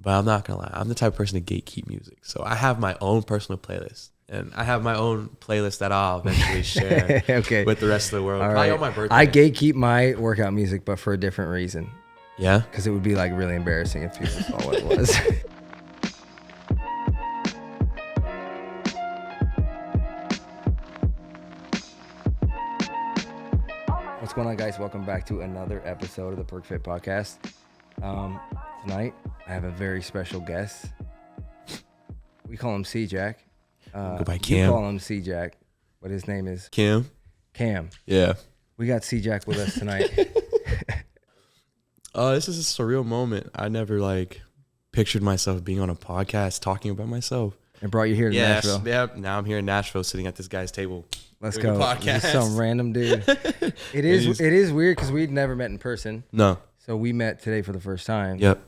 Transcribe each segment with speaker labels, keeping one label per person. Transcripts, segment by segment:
Speaker 1: But I'm not gonna lie, I'm the type of person to gatekeep music. So I have my own personal playlist. And I have my own playlist that I'll eventually share with the rest of the world.
Speaker 2: All
Speaker 1: Probably
Speaker 2: right.
Speaker 1: on my birthday.
Speaker 2: I gatekeep my workout music, but for a different reason.
Speaker 1: Yeah?
Speaker 2: Because it would be like really embarrassing if people saw what it was. What's going on, guys? Welcome back to another episode of the Perkfitt podcast. Tonight, I have a very special guest. We call him Cjak.
Speaker 1: Go by Cam.
Speaker 2: You call him Cjak, but his name is
Speaker 1: Cam?
Speaker 2: Cam.
Speaker 1: Yeah.
Speaker 2: We got Cjak with us tonight.
Speaker 1: This is a surreal moment. I never pictured myself being on a podcast talking about myself.
Speaker 2: And brought you here to Nashville.
Speaker 1: Yeah. Now I'm here in Nashville sitting at this guy's table.
Speaker 2: Let's go. This is some random dude. It is weird because we'd never met in person.
Speaker 1: No.
Speaker 2: So we met today for the first time.
Speaker 1: Yep.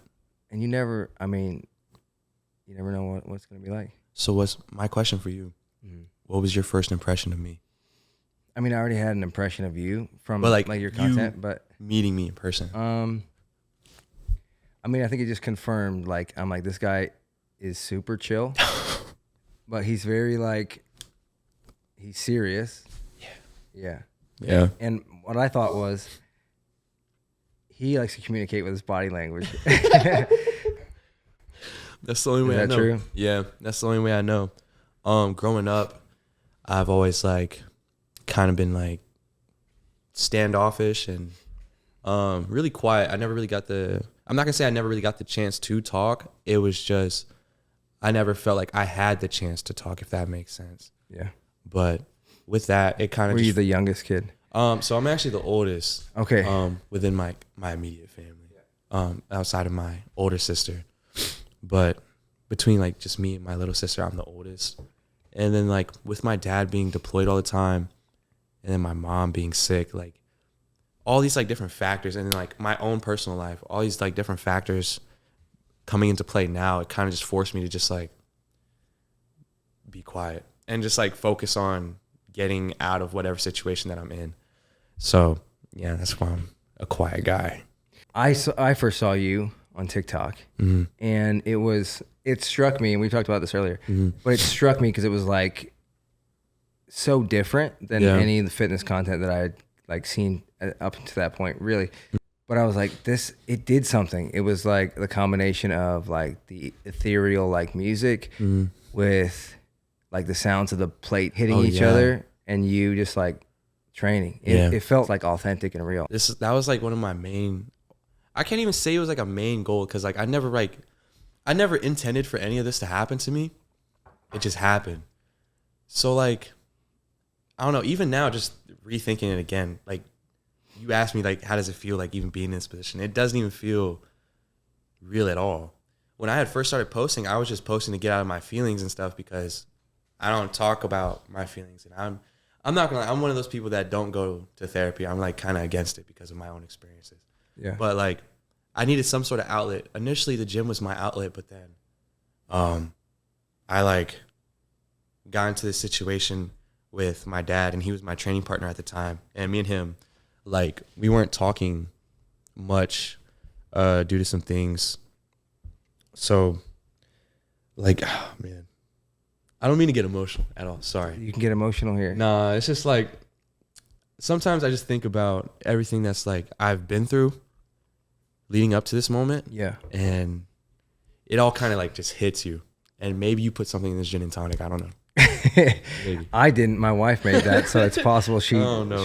Speaker 2: And you never know what it's going to be like.
Speaker 1: So what's my question for you? Mm-hmm. What was your first impression of me?
Speaker 2: I mean, I already had an impression of you from your content, but
Speaker 1: meeting me in person.
Speaker 2: I mean, I think it just confirmed, I'm like, this guy is super chill, but he's very he's serious. Yeah. And what I thought was he likes to communicate with his body language.
Speaker 1: That's the only way I know. Is that true? Yeah, that's the only way I know. Growing up, I've always kind of been standoffish and really quiet. I'm not gonna say I never really got the chance to talk. It was just I never felt like I had the chance to talk, if that makes sense.
Speaker 2: Yeah.
Speaker 1: But with that, it kind of.
Speaker 2: Were you the youngest kid?
Speaker 1: So I'm actually the oldest.
Speaker 2: Okay.
Speaker 1: Within my immediate family. Outside of my older sister. But between just me and my little sister, I'm the oldest. And then with my dad being deployed all the time and then my mom being sick, all these different factors, and then my own personal life, all these different factors coming into play now, it kind of just forced me to just be quiet and just focus on getting out of whatever situation that I'm in. So yeah, that's why I'm a quiet guy.
Speaker 2: I first saw you on TikTok, mm-hmm. and it struck me, and we talked about this earlier, mm-hmm. but it struck me because it was so different than any of the fitness content that I had seen up to that point, really. But I was it did something. It was the combination of the ethereal music mm-hmm. with the sounds of the plate hitting each other, and you just training. It felt authentic and real.
Speaker 1: That was one of my main. I can't even say it was a main goal because I never intended for any of this to happen to me. It just happened. So I don't know. Even now, just rethinking it again, you asked me how does it feel even being in this position? It doesn't even feel real at all. When I had first started posting, I was just posting to get out of my feelings and stuff because I don't talk about my feelings, and I'm not gonna lie, I'm one of those people that don't go to therapy. I'm kind of against it because of my own experiences.
Speaker 2: Yeah.
Speaker 1: But I needed some sort of outlet. Initially, the gym was my outlet, but then, I got into this situation with my dad, and he was my training partner at the time, and me and him, we weren't talking much, due to some things. So, oh man, I don't mean to get emotional at all. Sorry.
Speaker 2: You can get emotional here.
Speaker 1: Nah, it's just sometimes I just think about everything that's I've been through leading up to this moment.
Speaker 2: Yeah.
Speaker 1: And it all kind of just hits you. And maybe you put something in this gin and tonic. I don't know. Maybe.
Speaker 2: I didn't. My wife made that, so it's possible she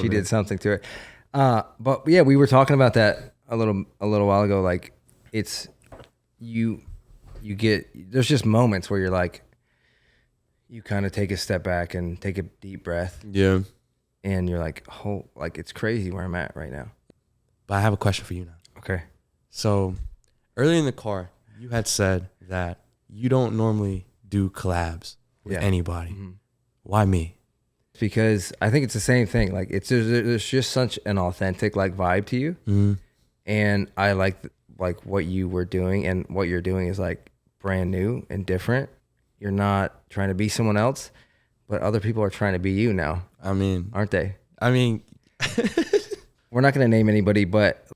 Speaker 2: did something to it. But yeah, we were talking about that a little while ago. It's you get, there's just moments where you're you kind of take a step back and take a deep breath.
Speaker 1: Yeah.
Speaker 2: And you're it's crazy where I'm at right now.
Speaker 1: But I have a question for you now.
Speaker 2: Okay.
Speaker 1: So earlier in the car, you had said that you don't normally do collabs with anybody. Mm-hmm. Why me?
Speaker 2: Because I think it's the same thing. There's just such an authentic vibe to you, mm-hmm. and I like what you were doing, and what you're doing is brand new and different. You're not trying to be someone else, but other people are trying to be you now.
Speaker 1: I mean,
Speaker 2: aren't they?
Speaker 1: I mean,
Speaker 2: we're not going to name anybody, but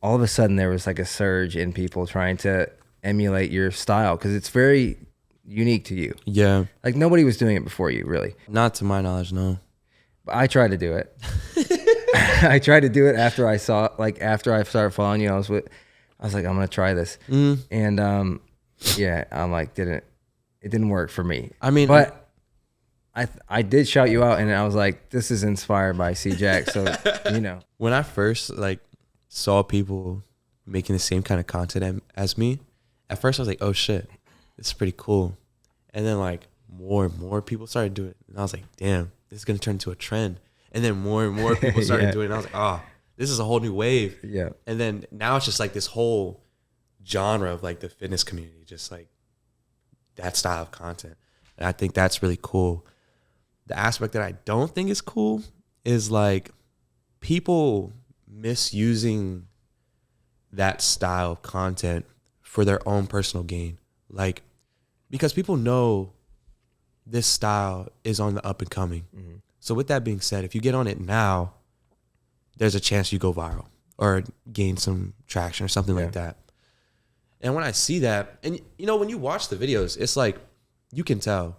Speaker 2: all of a sudden there was a surge in people trying to emulate your style because it's very unique to you.
Speaker 1: Yeah.
Speaker 2: Like nobody was doing it before you, really.
Speaker 1: Not to my knowledge, no.
Speaker 2: But I tried to do it. I tried to do it after I started following you. I was like, I'm gonna try this, and yeah, I'm like, it didn't work for me.
Speaker 1: I mean,
Speaker 2: but I did shout you out, and I was like, this is inspired by Cjak, so you know.
Speaker 1: When I first like saw people making the same kind of content as me, at first I was like, oh shit, this is pretty cool, and then like more and more people started doing it, and I was like, damn, this is gonna turn into a trend. And then more and more people started doing it. And I was like, oh, this is a whole new wave.
Speaker 2: Yeah.
Speaker 1: And then now it's just like this whole genre of like the fitness community, just like that style of content. And I think that's really cool. The aspect that I don't think is cool is like people misusing that style of content for their own personal gain. Like, because people know this style is on the up and coming. Mm-hmm. So with that being said, if you get on it now, there's a chance you go viral or gain some traction or something like that. And when I see that, and you know, when you watch the videos, it's like, you can tell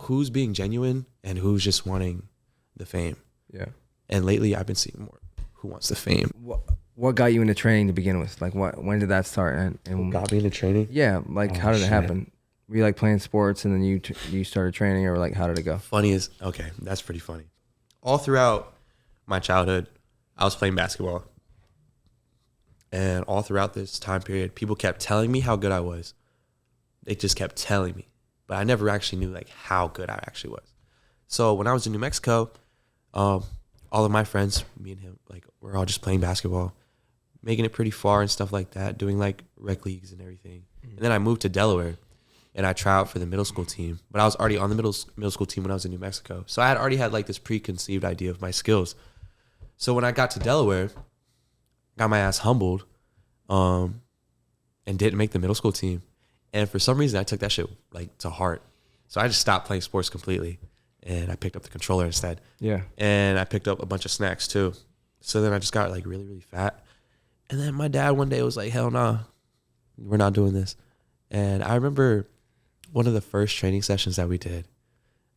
Speaker 1: who's being genuine and who's just wanting the fame.
Speaker 2: Yeah.
Speaker 1: And lately I've been seeing more who wants the fame.
Speaker 2: What got you into training to begin with? Like when did that start? And
Speaker 1: what got me into training?
Speaker 2: Yeah. Like how did it happen? Were you like playing sports and then you started training, or like how did it go?
Speaker 1: Okay, that's pretty funny. All throughout my childhood, I was playing basketball. And all throughout this time period, people kept telling me how good I was. They just kept telling me. But I never actually knew like how good I actually was. So when I was in New Mexico, all of my friends, me and him, like we're all just playing basketball, making it pretty far and stuff like that, doing like rec leagues and everything. And then I moved to Delaware. And I tried out for the middle school team, but I was already on the middle school team when I was in New Mexico. So I had already had like this preconceived idea of my skills. So when I got to Delaware, got my ass humbled, and didn't make the middle school team. And for some reason, I took that shit like to heart. So I just stopped playing sports completely, and I picked up the controller instead.
Speaker 2: Yeah.
Speaker 1: And I picked up a bunch of snacks too. So then I just got like really, really fat. And then my dad one day was like, hell nah, we're not doing this. And I remember one of the first training sessions that we did,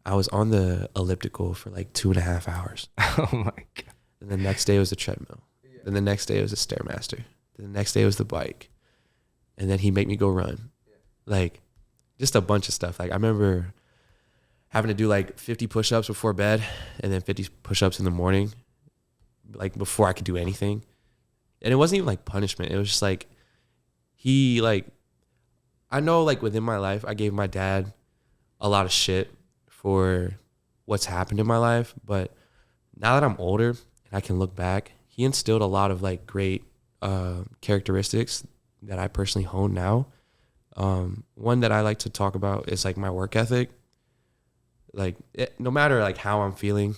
Speaker 1: I was on the elliptical for like 2.5 hours.
Speaker 2: Oh my God.
Speaker 1: And the next day was the treadmill. Yeah. Then the next day was the Stairmaster. Then the next day was the bike. And then he'd make me go run. Yeah. Like just a bunch of stuff. Like I remember having to do like 50 push-ups before bed and then 50 push-ups in the morning, like before I could do anything. And it wasn't even like punishment. It was just like, I know like within my life, I gave my dad a lot of shit for what's happened in my life. But now that I'm older and I can look back, he instilled a lot of like great characteristics that I personally hone now. One that I like to talk about is like my work ethic. Like no matter like how I'm feeling,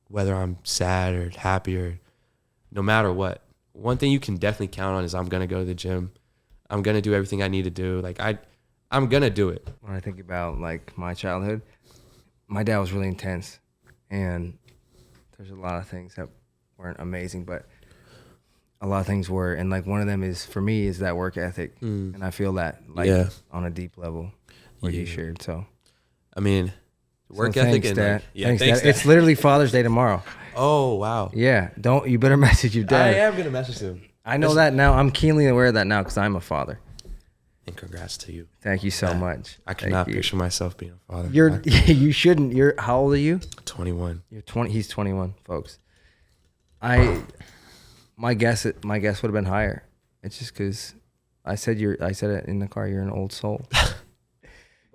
Speaker 1: whether I'm sad or happy or no matter what, one thing you can definitely count on is I'm going to go to the gym. I'm going to do everything I need to do. Like I'm going to do it.
Speaker 2: When I think about like my childhood, my dad was really intense, and there's a lot of things that weren't amazing, but a lot of things were. And like one of them is, for me, is that work ethic. And I feel that like on a deep level what you shared. So,
Speaker 1: I mean, work ethic.
Speaker 2: Thanks, Dad. Thanks, Dad. It's literally Father's Day tomorrow.
Speaker 1: Oh, wow.
Speaker 2: Yeah. You better message your dad.
Speaker 1: I am going to message him.
Speaker 2: I know that now. I'm keenly aware of that now because I'm a father.
Speaker 1: And congrats to you.
Speaker 2: Thank you so much.
Speaker 1: I cannot picture myself being a father.
Speaker 2: You shouldn't. How old are you?
Speaker 1: 21.
Speaker 2: You're 20. He's 21, folks. My guess would have been higher. It's just because I said it in the car. You're an old soul.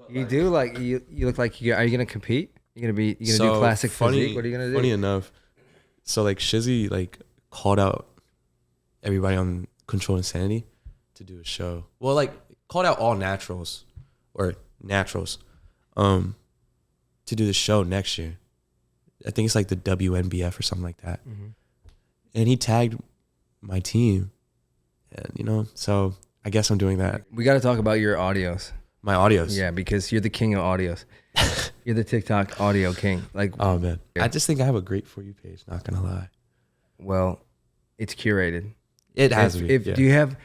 Speaker 2: You do like you look like you. Are you gonna compete? You gonna do classic physique? What are you gonna do?
Speaker 1: Funny enough, so like Shizzy like called out everybody on Controlled Insanity to do a show. Well, like called out all naturals to do the show next year. I think it's like the WNBF or something like that. Mm-hmm. And he tagged my team, and so I guess I'm doing that.
Speaker 2: We got to talk about your audios.
Speaker 1: My audios.
Speaker 2: Yeah, because you're the king of audios. You're the TikTok audio king. Like,
Speaker 1: oh man, I just think I have a great For You page. Not gonna lie.
Speaker 2: Well, it's curated.
Speaker 1: It has to be.
Speaker 2: Do you have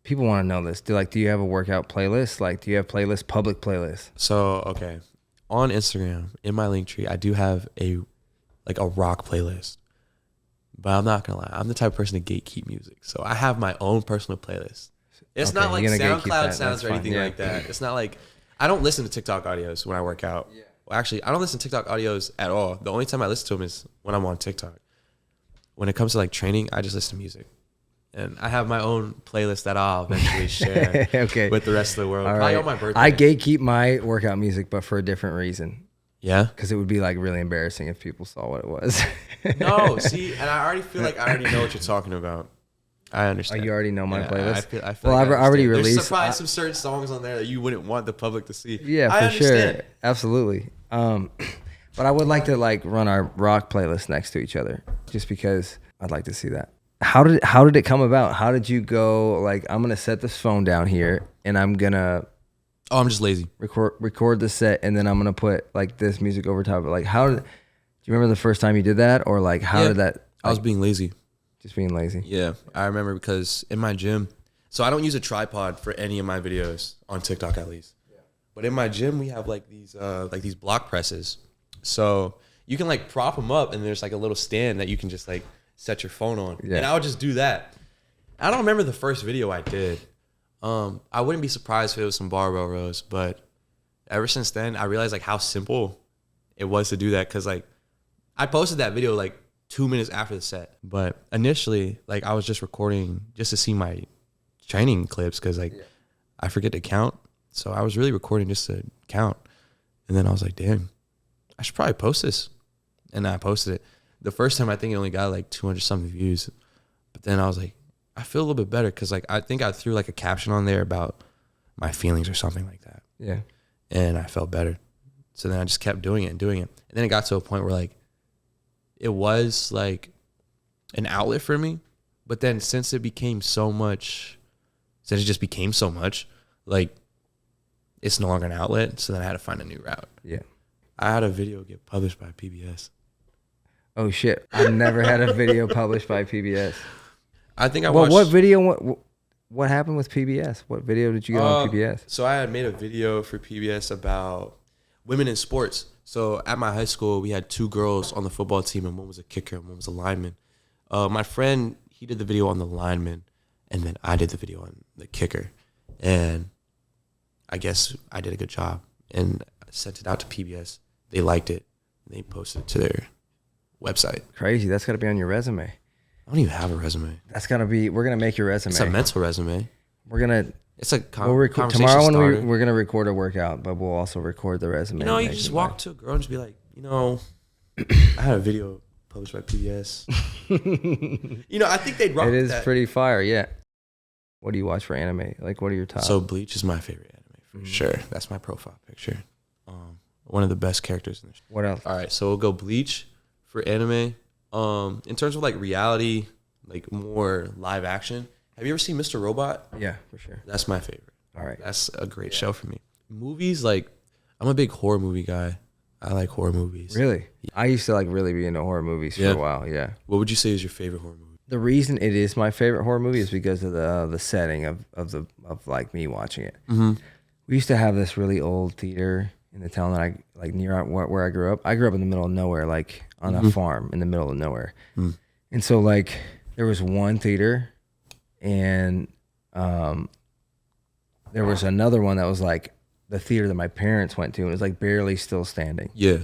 Speaker 2: people want to know this. Do you have a workout playlist? Like, do you have public playlists?
Speaker 1: So, okay. On Instagram, in my link tree, I do have a rock playlist. But I'm not going to lie. I'm the type of person to gatekeep music. So I have my own personal playlist. It's not like SoundCloud sounds or anything like that. It's not like, I don't listen to TikTok audios when I work out. Yeah. Well, actually, I don't listen to TikTok audios at all. The only time I listen to them is when I'm on TikTok. When it comes to like training, I just listen to music. And I have my own playlist that I'll eventually share with the rest of the world.
Speaker 2: All
Speaker 1: Probably
Speaker 2: right.
Speaker 1: on my birthday.
Speaker 2: I gatekeep my workout music, but for a different reason.
Speaker 1: Yeah?
Speaker 2: Because it would be like really embarrassing if people saw what it was.
Speaker 1: No, see, and I already feel like I already know what you're talking about. I understand.
Speaker 2: Oh, you already know my playlist?
Speaker 1: I feel
Speaker 2: well,
Speaker 1: like
Speaker 2: I already released.
Speaker 1: There's probably some certain songs on there that you wouldn't want the public to see.
Speaker 2: Yeah, for sure. Absolutely. But I would like to like run our rock playlist next to each other just because I'd like to see that. How did it come about? How did you go like, I'm going to set this phone down here and I'm going to
Speaker 1: I'm just lazy.
Speaker 2: Record the set and then I'm going to put like this music over top of it. Like do you remember the first time you did that or like how did that? Like,
Speaker 1: I was being lazy.
Speaker 2: Just being lazy.
Speaker 1: Yeah, I remember because in my gym, so I don't use a tripod for any of my videos on TikTok at least. Yeah. But in my gym, we have like these block presses. So you can like prop them up and there's like a little stand that you can just like set your phone on. Yeah. And I would just do that. I don't remember the first video I did. I wouldn't be surprised if it was some barbell rows, but ever since then, I realized like how simple it was to do that. Cause like I posted that video like 2 minutes after the set. But initially, like I was just recording just to see my training clips because like I forget to count. So I was really recording just to count. And then I was like, damn, I should probably post this. And I posted it. The first time I think it only got like 200 something views. But then I was like, I feel a little bit better because like I think I threw like a caption on there about my feelings or something like that.
Speaker 2: Yeah.
Speaker 1: And I felt better. So then I just kept doing it. And then it got to a point where like it was like an outlet for me. But then since it just became so much, like it's no longer an outlet. So then I had to find a new route.
Speaker 2: Yeah. I
Speaker 1: had a video get published by PBS.
Speaker 2: Oh shit. I've never had a video published by PBS.
Speaker 1: I think I watched.
Speaker 2: What video, what happened with PBS? What video did you get on PBS?
Speaker 1: So I had made a video for PBS about women in sports. So at my high school, we had 2 girls on the football team, and one was a kicker and one was a lineman. My friend, he did the video on the lineman, and then I did the video on the kicker. And I guess I did a good job. And I sent it out to PBS. They liked it, and they posted it to their website.
Speaker 2: Crazy. That's got to be on your resume.
Speaker 1: I don't even have a resume.
Speaker 2: That's got to be, we're going to make your resume.
Speaker 1: It's a mental resume.
Speaker 2: We're going to.
Speaker 1: It's a
Speaker 2: tomorrow when we're going to record a workout, but we'll also record the resume.
Speaker 1: You know, you just walk to a girl and just be like, you know, I had a video published by PBS. You know, I think they'd rock
Speaker 2: it is
Speaker 1: that.
Speaker 2: Pretty fire, yeah. What do you watch for anime? Like, what are your top?
Speaker 1: So Bleach is my favorite anime, for sure. That's my profile picture. One of the best characters in the show.
Speaker 2: What else?
Speaker 1: All right, so we'll go Bleach for anime. In terms of like reality, like more live action, have you ever seen Mr. Robot?
Speaker 2: Yeah, for sure.
Speaker 1: That's my favorite.
Speaker 2: All right.
Speaker 1: That's a great show for me. Movies, like, I'm a big horror movie guy. I like horror movies.
Speaker 2: Really? Yeah. I used to like really be into horror movies for a while, yeah.
Speaker 1: What would you say is your favorite horror movie?
Speaker 2: The reason it is my favorite horror movie is because of the setting of like me watching it. Mm-hmm. We used to have this really old theater in the town that I like near where I grew up. I grew up in the middle of nowhere, like on a farm in the middle of nowhere. Mm. And so like there was one theater and there was another one that was like the theater that my parents went to and it was like barely still standing.
Speaker 1: Yeah.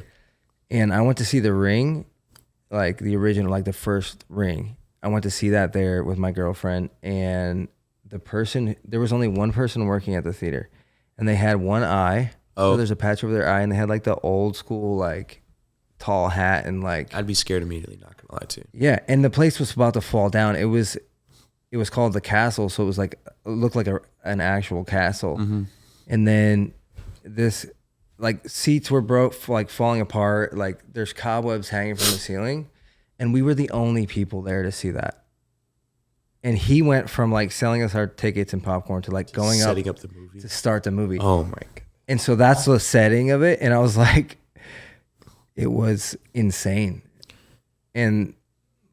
Speaker 2: And I went to see The Ring, like the original, like the first Ring. I went to see that there with my girlfriend and there was only one person working at the theater and they had one eye. Oh. So there's a patch over their eye and they had like the old school, like tall hat and like.
Speaker 1: I'd be scared immediately, not gonna lie to you.
Speaker 2: Yeah. And the place was about to fall down. It was called the Castle. So it was like, it looked like an actual castle. Mm-hmm. And then this, like seats were broke, like falling apart. Like there's cobwebs hanging from the ceiling. And we were the only people there to see that. And he went from like selling us our tickets and popcorn to like going
Speaker 1: setting up the movie
Speaker 2: to start the movie.
Speaker 1: Oh my God.
Speaker 2: And so that's the setting of it. And I was like, it was insane. And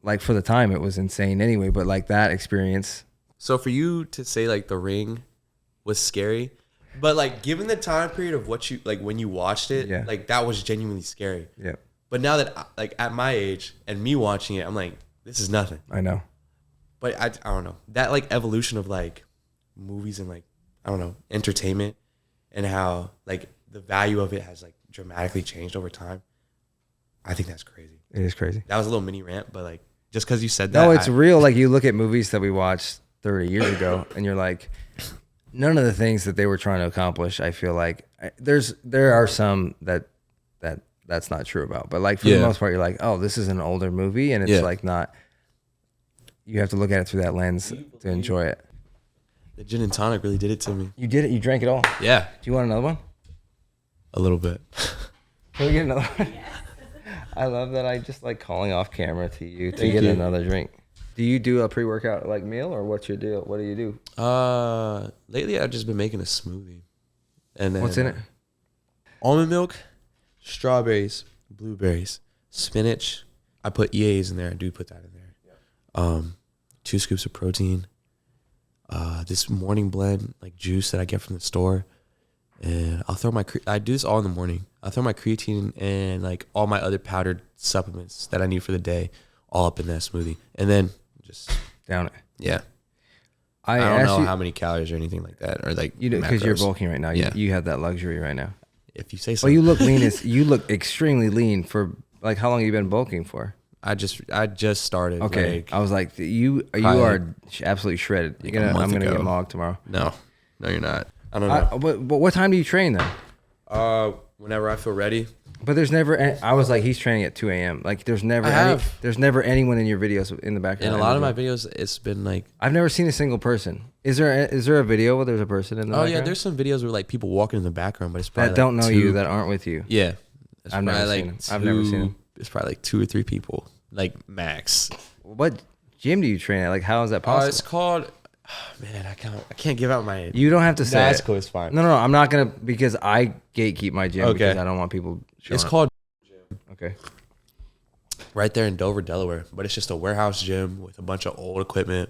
Speaker 2: like for the time it was insane anyway, but like that experience.
Speaker 1: So for you to say like The Ring was scary, but like given the time period of what you like when you watched it, like that was genuinely scary.
Speaker 2: Yeah.
Speaker 1: But now that like at my age and me watching it, I'm like, this is nothing.
Speaker 2: I know.
Speaker 1: But I don't know. That like evolution of like movies and like, I don't know, entertainment and how like the value of it has like dramatically changed over time. I think that's crazy.
Speaker 2: It is crazy.
Speaker 1: That was a little mini rant, but like just because you said that.
Speaker 2: No, it's real. Like you look at movies that we watched 30 years ago and you're like, none of the things that they were trying to accomplish, I feel like there are some that's not true about. But like for the most part, you're like, oh, this is an older movie and it's like not, you have to look at it through that lens to enjoy it.
Speaker 1: The gin and tonic really did it to me.
Speaker 2: You did it? You drank it all?
Speaker 1: Yeah.
Speaker 2: Do you want another one?
Speaker 1: A little bit.
Speaker 2: Can we get another one? I love that I just like calling off camera to you to get another drink. Do you do a pre-workout like meal or what's your deal? What do you do?
Speaker 1: Lately I've just been making a smoothie. And then
Speaker 2: what's in it?
Speaker 1: Almond milk, strawberries, blueberries, spinach. I put EAs in there. I do put that in there. 2 scoops of protein. This morning blend like juice that I get from the store, and I'll throw I do this all in the morning. I'll throw my creatine and like all my other powdered supplements that I need for the day all up in that smoothie, and then just
Speaker 2: down it.
Speaker 1: Yeah. I don't know how many calories or anything like that, or like
Speaker 2: you do because you're bulking right now. You have that luxury right now.
Speaker 1: If you say so.
Speaker 2: Well, you look lean. You look extremely lean for like how long have you been bulking for?
Speaker 1: I just started.
Speaker 2: Okay,
Speaker 1: like,
Speaker 2: I was like, you are absolutely shredded. I'm gonna get mogged tomorrow.
Speaker 1: No, you're not. I don't know.
Speaker 2: But what time do you train then?
Speaker 1: Whenever I feel ready.
Speaker 2: But there's never. I was like, he's training at 2 a.m. Like there's never. There's never anyone in your videos in the background.
Speaker 1: In a lot of my videos, it's been like
Speaker 2: I've never seen a single person. Is there a video where there's a person in the background?
Speaker 1: Oh yeah, there's some videos where like people walking in the background, but it's probably
Speaker 2: that don't know you, that aren't with you.
Speaker 1: Yeah,
Speaker 2: I've never seen them. I've never seen them.
Speaker 1: It's probably like 2 or 3 people, like max.
Speaker 2: What gym do you train at? Like how is that possible?
Speaker 1: It's called. Oh, man, I can't give out my.
Speaker 2: You don't have to say.
Speaker 1: That's cool. It's fine.
Speaker 2: No, I'm not gonna because I gatekeep my gym because I don't want people.
Speaker 1: It's called.
Speaker 2: Okay.
Speaker 1: Right there in Dover, Delaware, but it's just a warehouse gym with a bunch of old equipment.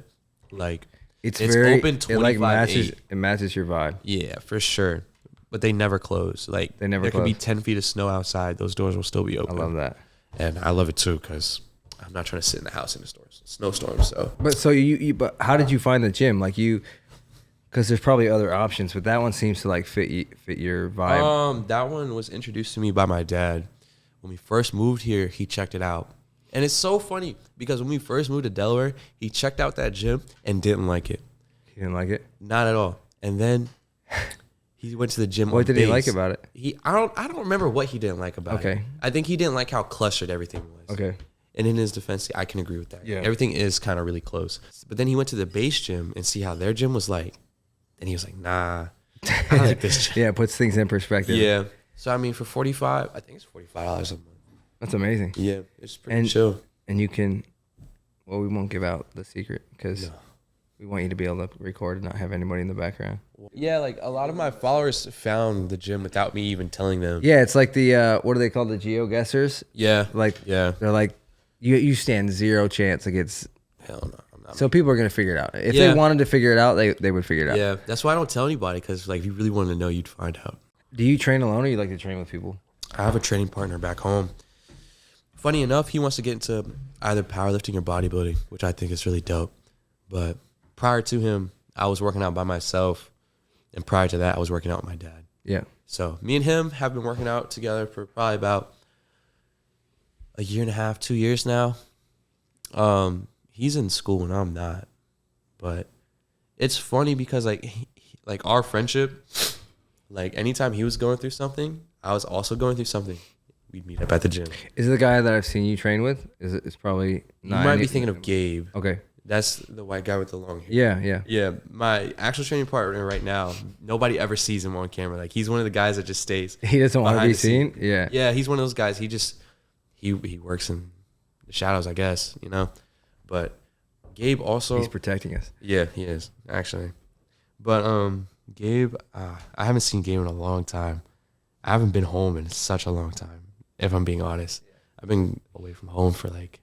Speaker 1: Like
Speaker 2: it's very
Speaker 1: open 25/8.
Speaker 2: It matches your vibe.
Speaker 1: Yeah, for sure. But they never close. Like
Speaker 2: they never.
Speaker 1: There
Speaker 2: close.
Speaker 1: could be 10 feet of snow outside; those doors will still be open.
Speaker 2: I love that,
Speaker 1: and I love it too because I'm not trying to sit in the house in a snowstorm. So,
Speaker 2: but how did you find the gym? Like because there's probably other options, but that one seems to like fit your vibe.
Speaker 1: That one was introduced to me by my dad when we first moved here. He checked it out, and it's so funny because when we first moved to Delaware, he checked out that gym and didn't like it.
Speaker 2: He didn't like it?
Speaker 1: Not at all. And then he went to the gym.
Speaker 2: What did he like about it?
Speaker 1: I don't remember what he didn't like about it. I think he didn't like how clustered everything was.
Speaker 2: Okay.
Speaker 1: And in his defense, I can agree with that.
Speaker 2: Yeah.
Speaker 1: Everything is kind of really close. But then he went to the base gym and see how their gym was like. And he was like, nah, I like this gym.
Speaker 2: Yeah, it puts things in perspective.
Speaker 1: Yeah. So, I mean, for $45, I think it's $45 a month.
Speaker 2: That's amazing.
Speaker 1: Yeah, it's pretty chill.
Speaker 2: And you can, well, we won't give out the secret because we want you to be able to record and not have anybody in the background.
Speaker 1: Yeah, like a lot of my followers found the gym without me even telling them.
Speaker 2: Yeah, it's like the, what are they called? The geo-guessers?
Speaker 1: Yeah.
Speaker 2: Like,
Speaker 1: they're
Speaker 2: like, you stand zero chance against.
Speaker 1: Hell no.
Speaker 2: So people are going to figure it out. If they wanted to figure it out, they would figure it out.
Speaker 1: Yeah, that's why I don't tell anybody because like if you really wanted to know, you'd find out.
Speaker 2: Do you train alone or you like to train with people?
Speaker 1: I have a training partner back home. Funny enough, he wants to get into either powerlifting or bodybuilding, which I think is really dope. But prior to him, I was working out by myself. And prior to that, I was working out with my dad.
Speaker 2: Yeah.
Speaker 1: So me and him have been working out together for probably about a year and a half, 2 years now. He's in school and I'm not. But it's funny because like our friendship, like anytime he was going through something, I was also going through something. We'd meet up at the gym.
Speaker 2: Is it the guy that I've seen you train with? It's probably not.
Speaker 1: You might be thinking of Gabe.
Speaker 2: Okay.
Speaker 1: That's the white guy with the long hair. Yeah. My actual training partner right now, nobody ever sees him on camera. Like he's one of the guys that just stays.
Speaker 2: He doesn't want to be seen. Yeah.
Speaker 1: Yeah, he's one of those guys. He works in the shadows, I guess, you know. But Gabe also,
Speaker 2: he's protecting us.
Speaker 1: Yeah, he is actually. But Gabe, I haven't seen Gabe in a long time. I haven't been home in such a long time, if I'm being honest. I've been away from home for like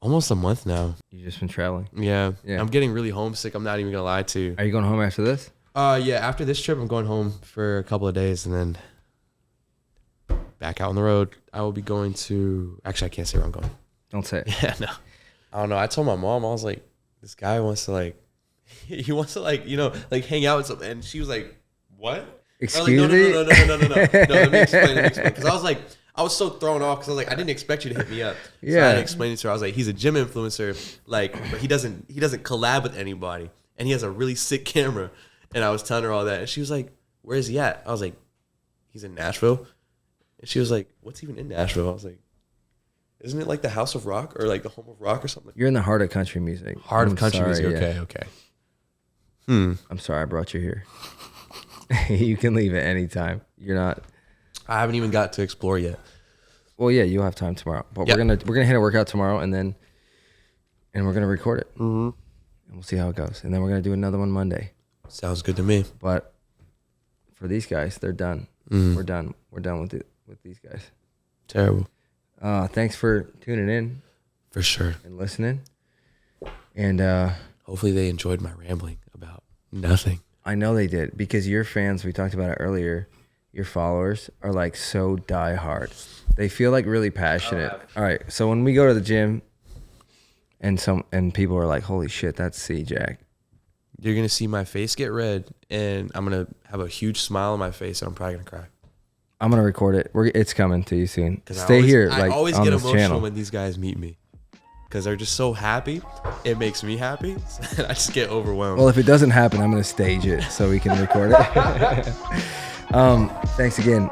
Speaker 1: Almost a month now.
Speaker 2: You've just been traveling.
Speaker 1: Yeah.
Speaker 2: Yeah.
Speaker 1: I'm getting really homesick. I'm not even gonna lie to you.
Speaker 2: Are you going home after this?
Speaker 1: Yeah. After this trip, I'm going home for a couple of days and then back out on the road. I will be going to. Actually, I can't say where I'm going.
Speaker 2: Don't say it.
Speaker 1: Yeah, no. I don't know. I told my mom, I was like, this guy wants to like, he wants to like, you know, like hang out with something. And she was like, what?
Speaker 2: Excuse
Speaker 1: me?
Speaker 2: me?
Speaker 1: No. Let me explain. Because I was like, I was so thrown off because I was like, I didn't expect you to hit me up. So I had to explain it to her. I was like, he's a gym influencer, like, but he doesn't collab with anybody, and he has a really sick camera. And I was telling her all that, and she was like, where is he at? I was like, he's in Nashville. And she was like, what's even in Nashville? I was like, isn't it like the House of Rock or like the Home of Rock or something?
Speaker 2: You're in the heart of country music.
Speaker 1: Heart of country music. Okay.
Speaker 2: I'm sorry I brought you here. You can leave at any time. You're not.
Speaker 1: I haven't even got to explore yet.
Speaker 2: Well, yeah, you'll have time tomorrow. But we're gonna hit a workout tomorrow, and we're gonna record it, and we'll see how it goes. And then we're gonna do another one Monday.
Speaker 1: Sounds good to me.
Speaker 2: But for these guys, they're done. We're done. We're done with these guys.
Speaker 1: Terrible.
Speaker 2: Thanks for tuning in.
Speaker 1: For sure.
Speaker 2: And listening. And
Speaker 1: hopefully they enjoyed my rambling about nothing.
Speaker 2: I know they did, because your fans, we talked about it earlier, your followers are like so diehard. They feel like really passionate. All right, so when we go to the gym and people are like, holy shit, that's Cjak.
Speaker 1: You're going to see my face get red, and I'm going to have a huge smile on my face, and I'm probably going to cry.
Speaker 2: I'm going to record it. It's coming to you soon.
Speaker 1: I always get emotional when these guys meet me, because they're just so happy. It makes me happy. I just get overwhelmed.
Speaker 2: Well, if it doesn't happen, I'm going to stage it so we can record it. Thanks again.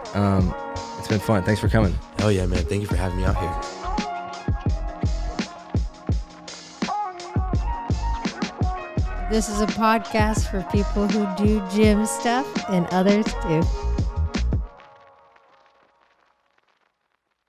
Speaker 2: It's been fun. Thanks for coming.
Speaker 1: Hell yeah, man. Thank you for having me out here.
Speaker 3: This is a podcast for people who do gym stuff and others too.